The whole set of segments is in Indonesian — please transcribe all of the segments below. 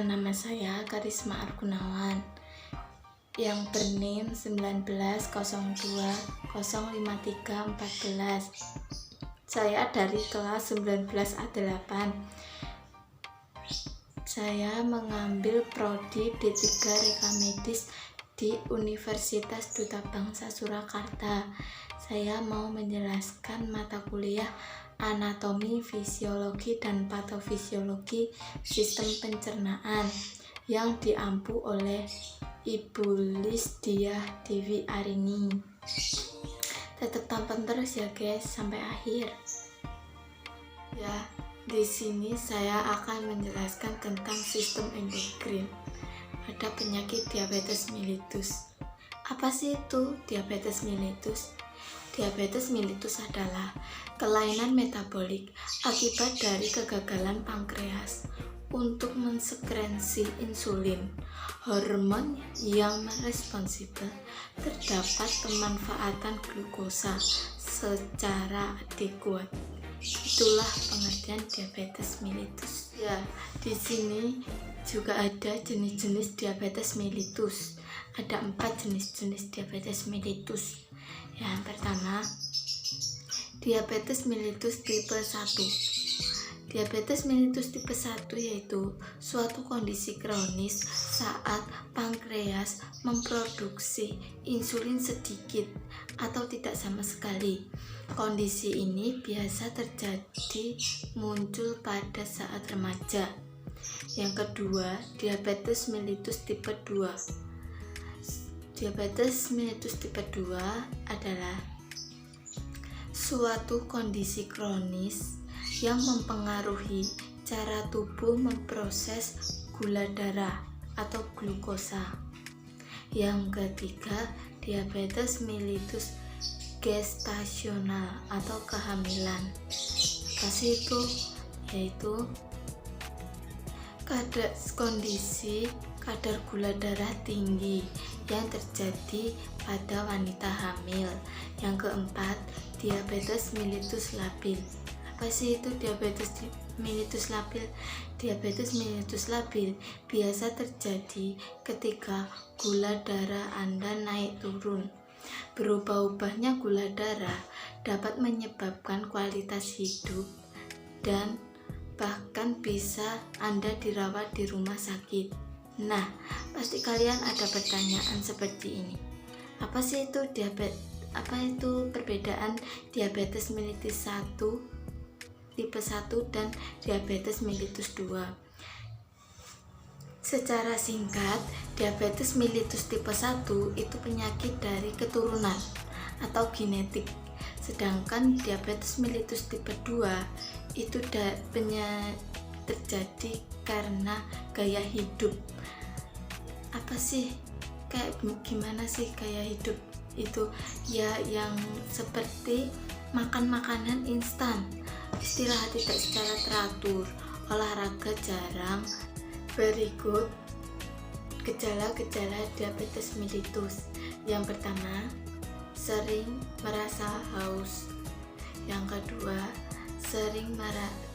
Perkenalkan, nama saya Karisma Argunawan yang berNIM 190205314. Saya dari kelas 19A8. Saya mengambil prodi D3 Reka Medis di Universitas Duta Bangsa Surakarta. Saya mau menjelaskan mata kuliah anatomi, fisiologi, dan patofisiologi sistem pencernaan yang diampu oleh Ibu Lisdiah Dewi Arini. Tetap tonton terus ya guys sampai akhir. Ya, di sini saya akan menjelaskan tentang sistem endokrin pada penyakit diabetes mellitus. Apa sih itu diabetes mellitus? Diabetes mellitus adalah kelainan metabolik akibat dari kegagalan pankreas untuk mensekresi insulin, hormon yang responsibel terdapat pemanfaatan glukosa secara adekuat. Itulah pengertian diabetes mellitus. Ya, di sini juga ada jenis-jenis diabetes mellitus. Ada 4 jenis-jenis diabetes mellitus. Yang pertama, diabetes mellitus tipe 1. Diabetes mellitus tipe 1 yaitu suatu kondisi kronis saat pankreas memproduksi insulin sedikit atau tidak sama sekali. Kondisi ini biasa terjadi muncul pada saat remaja. Yang kedua, diabetes mellitus tipe 2. Diabetes mellitus tipe 2 adalah suatu kondisi kronis yang mempengaruhi cara tubuh memproses gula darah atau glukosa. Yang ketiga, diabetes mellitus gestasional atau kehamilan. Kasih itu yaitu kondisi kadar gula darah tinggi yang terjadi pada wanita hamil. Yang keempat, diabetes mellitus labil. Apa sih itu diabetes mellitus labil? Diabetes mellitus labil biasa terjadi ketika gula darah Anda naik turun. Berubah-ubahnya gula darah dapat menyebabkan kualitas hidup dan bahkan bisa Anda dirawat di rumah sakit. Nah, pasti kalian ada pertanyaan seperti ini. Apa sih itu perbedaan diabetes mellitus 1 tipe 1 dan diabetes mellitus 2? Secara singkat, diabetes mellitus tipe 1 itu penyakit dari keturunan atau genetik. Sedangkan diabetes mellitus tipe 2 itu terjadi karena gaya hidup. Apa sih? Kayak gimana sih gaya hidup itu? Ya yang seperti makan makanan instan, istirahat tidak secara teratur, olahraga jarang. Berikut gejala-gejala diabetes mellitus. Yang pertama, sering merasa haus. Yang kedua,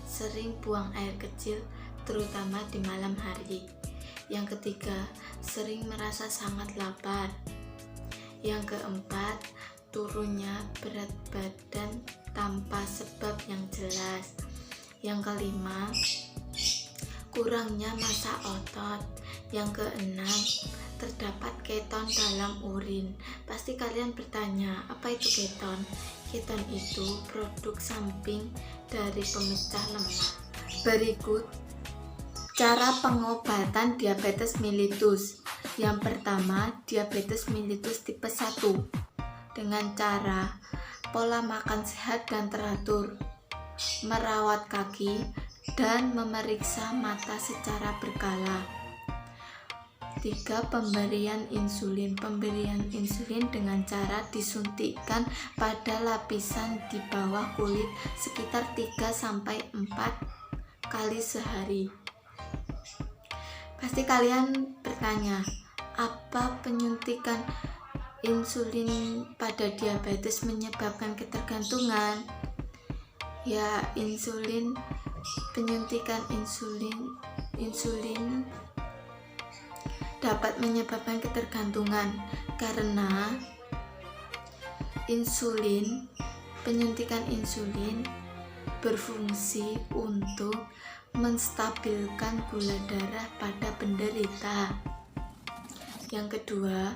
sering buang air kecil terutama di malam hari. Yang ketiga, sering merasa sangat lapar. Yang keempat, turunnya berat badan tanpa sebab yang jelas. Yang kelima, kurangnya massa otot. Yang keenam, terdapat keton dalam urin. Pasti kalian bertanya, apa itu keton? Keton itu produk samping dari pemecah lemak. Berikut cara pengobatan diabetes mellitus. Yang pertama, diabetes mellitus tipe 1 dengan cara pola makan sehat dan teratur, merawat kaki, dan memeriksa mata secara berkala. 3. Pemberian insulin. Pemberian insulin dengan cara disuntikkan pada lapisan di bawah kulit sekitar 3-4 kali sehari. Pasti kalian bertanya, apa penyuntikan insulin pada diabetes menyebabkan ketergantungan? Ya, penyuntikan insulin dapat menyebabkan ketergantungan karena penyuntikan insulin berfungsi untuk menstabilkan gula darah pada penderita. Yang kedua,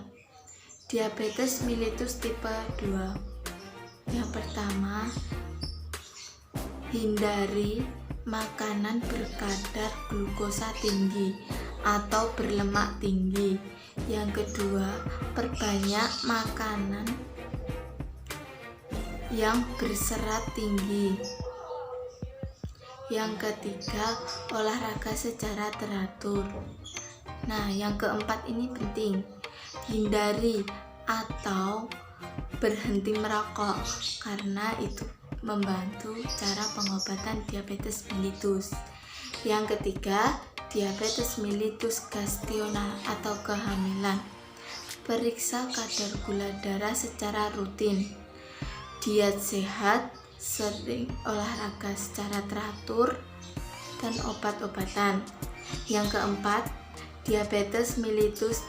diabetes mellitus tipe 2. Yang pertama, hindari makanan berkadar glukosa tinggi atau berlemak tinggi. Yang kedua, perbanyak makanan yang berserat tinggi. Yang ketiga, olahraga secara teratur. Nah, yang keempat ini penting. Hindari atau berhenti merokok karena itu membantu cara pengobatan diabetes mellitus. Yang ketiga, diabetes mellitus gestional atau kehamilan. Periksa kadar gula darah secara rutin. Diet sehat, sering olahraga secara teratur, dan obat-obatan. Yang keempat, diabetes mellitus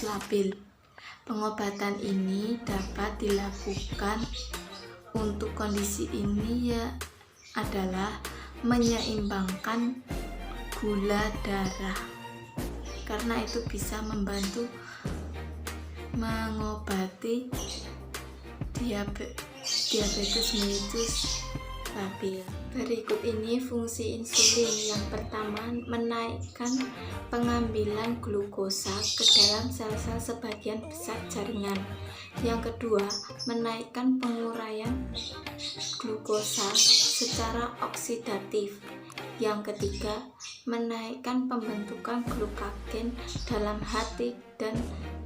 labil. Pengobatan ini dapat dilakukan untuk kondisi ini adalah menyeimbangkan gula darah, karena itu bisa membantu mengobati diabetes mellitus labil. Berikut ini fungsi insulin. Yang pertama, menaikkan pengambilan glukosa ke dalam sel-sel sebagian besar jaringan. Yang kedua, menaikkan penguraian glukosa secara oksidatif. Yang ketiga, menaikkan pembentukan glukagen dalam hati dan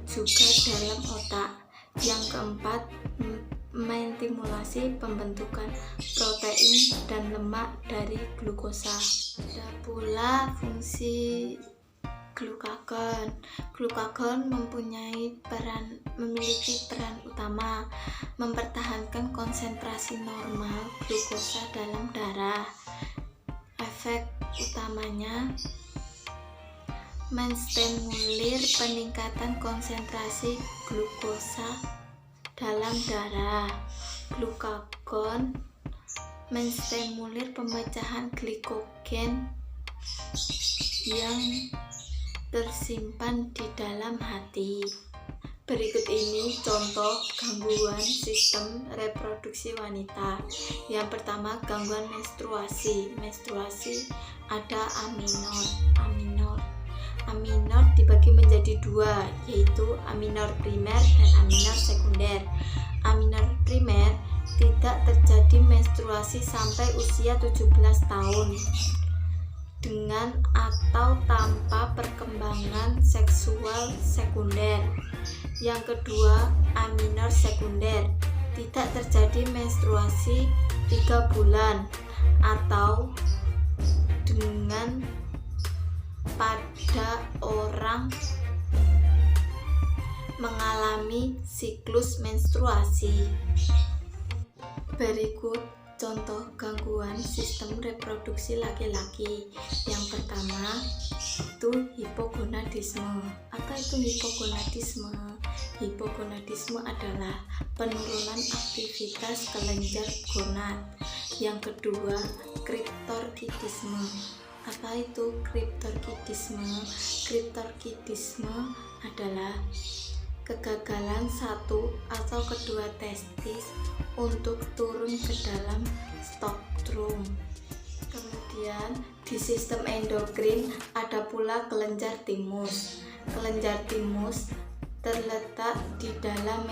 juga dalam otak. Yang keempat, menstimulasi pembentukan protein dan lemak dari glukosa. Ada pula fungsi glukagon. Glukagon memiliki peran utama mempertahankan konsentrasi normal glukosa dalam darah. Efek utamanya menstimulir peningkatan konsentrasi glukosa dalam darah. Glukagon menstimulir pemecahan glikogen yang tersimpan di dalam hati. Berikut ini contoh gangguan sistem reproduksi wanita. Yang pertama, gangguan menstruasi. Menstruasi ada aminor. Aminor dibagi menjadi dua, yaitu aminor primer dan aminor sekunder. Aminor primer tidak terjadi menstruasi sampai usia 17 tahun dengan atau tanpa perkembangan seksual sekunder. Yang kedua, aminor sekunder, tidak terjadi menstruasi 3 bulan atau dengan pada orang mengalami siklus menstruasi. Berikut contoh gangguan sistem reproduksi laki-laki. Yang pertama itu hipogonadisme. Apa itu hipogonadisme? Hipogonadisme adalah penurunan aktivitas kelenjar gonad. Yang kedua, kriptorkidisme. Apa itu kriptorkidisme? Kriptorkidisme adalah kegagalan satu atau kedua testis untuk turun ke dalam stokrum. Kemudian di sistem endokrin ada pula kelenjar timus. Kelenjar timus terletak di dalam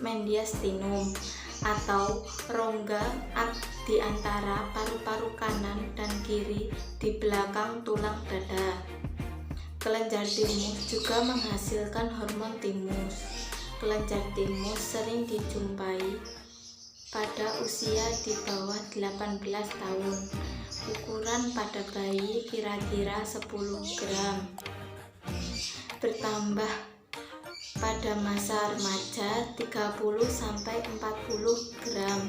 mediastinum atau rongga di antara paru-paru kanan dan kiri di belakang tulang dada. Kelenjar timus juga menghasilkan hormon timus. Kelenjar timus sering dijumpai pada usia di bawah 18 tahun. Ukuran pada bayi kira-kira 10 gram. Bertambah pada masa remaja 30-40 gram.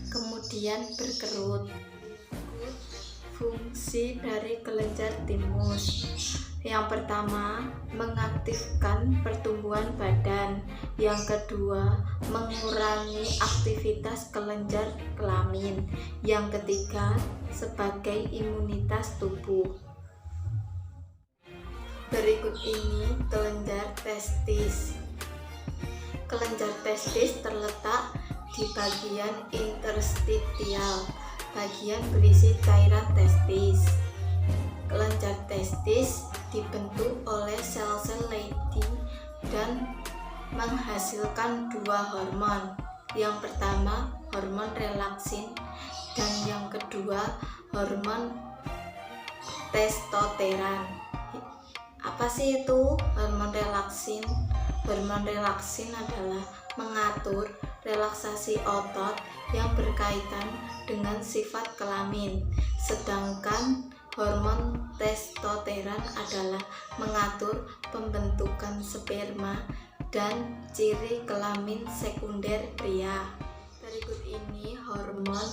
Kemudian berkerut. Fungsi dari kelenjar timus. Yang pertama, mengaktifkan pertumbuhan badan. Yang kedua, mengurangi aktivitas kelenjar kelamin. Yang ketiga, sebagai imunitas tubuh. Berikut ini kelenjar testis. Kelenjar testis terletak di bagian interstitial, bagian berisi cairan testis. Kelenjar testis dibentuk oleh sel-sel Leydig dan menghasilkan dua hormon. Yang pertama, hormon relaksin, dan yang kedua, hormon testosteron. Apa sih itu hormon relaksin? Hormon relaksin adalah mengatur relaksasi otot yang berkaitan dengan sifat kelamin, sedangkan hormon testosteron adalah mengatur pembentukan sperma dan ciri kelamin sekunder pria. Berikut ini hormon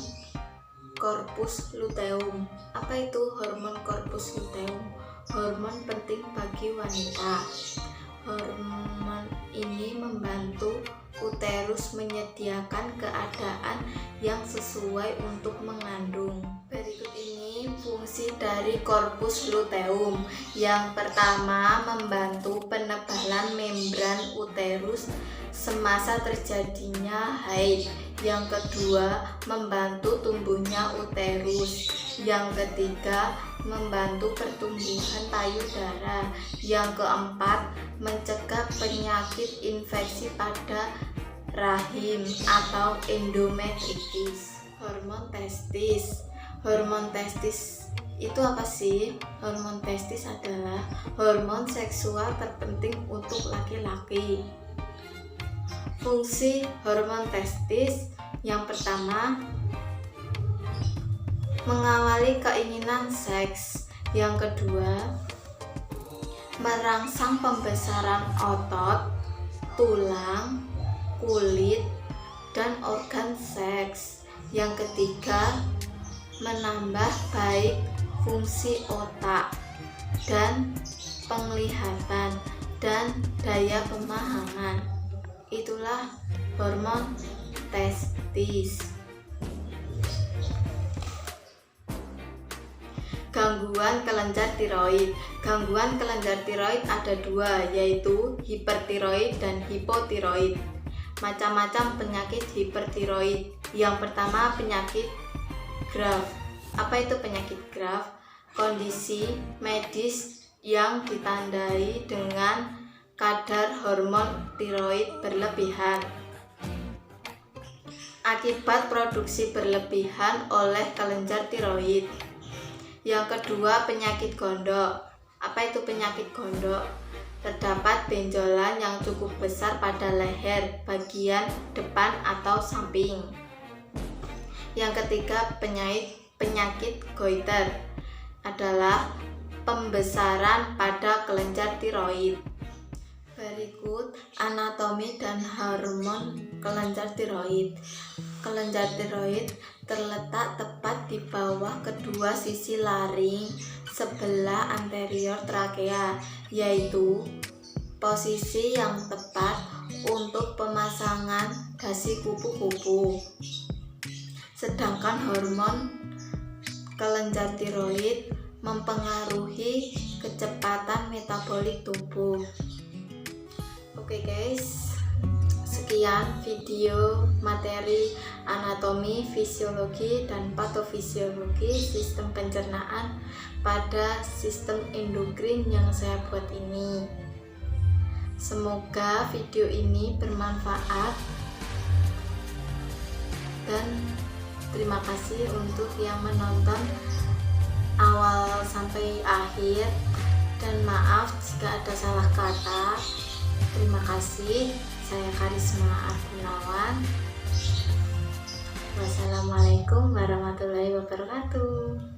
corpus luteum. Apa itu hormon corpus luteum? Hormon penting bagi wanita. Hormon ini membantu uterus menyediakan keadaan yang sesuai untuk mengandung. Berikut ini fungsi dari corpus luteum. Yang pertama, membantu penebalan membran uterus semasa terjadinya haid. Yang kedua, membantu tumbuhnya uterus. Yang ketiga, membantu pertumbuhan payudara. Yang keempat, mencegah penyakit infeksi pada rahim atau endometritis. Hormon testis. Hormon testis itu apa sih? Hormon testis adalah hormon seksual terpenting untuk laki-laki. Fungsi hormon testis yang pertama, mengawali keinginan seks. Yang kedua, merangsang pembesaran otot, tulang, kulit, dan organ seks. Yang ketiga, menambah baik fungsi otak dan penglihatan dan daya pemahaman. Itulah hormon testis. Gangguan kelenjar tiroid. Gangguan kelenjar tiroid ada dua, yaitu hipertiroid dan hipotiroid. Macam-macam penyakit hipertiroid. Yang pertama, penyakit Graft. Apa itu penyakit Graft? Kondisi medis yang ditandai dengan kadar hormon tiroid berlebihan akibat produksi berlebihan oleh kelenjar tiroid. Yang kedua, penyakit gondok. Apa itu penyakit gondok? Terdapat benjolan yang cukup besar pada leher bagian depan atau samping. Yang ketiga, penyakit goiter adalah pembesaran pada kelenjar tiroid. Berikut anatomi dan hormon kelenjar tiroid. Kelenjar tiroid terletak tepat di bawah kedua sisi laring sebelah anterior trakea, yaitu posisi yang tepat untuk pemasangan dasi kupu-kupu. Sedangkan hormon kelenjar tiroid mempengaruhi kecepatan metabolik tubuh. Oke guys, sekian video materi anatomi, fisiologi, dan patofisiologi sistem pencernaan pada sistem endokrin yang saya buat ini. Semoga video ini bermanfaat, dan terima kasih untuk yang menonton awal sampai akhir, dan maaf jika ada salah kata. Terima kasih. Saya Karisma Argunawan. Wassalamualaikum warahmatullahi wabarakatuh.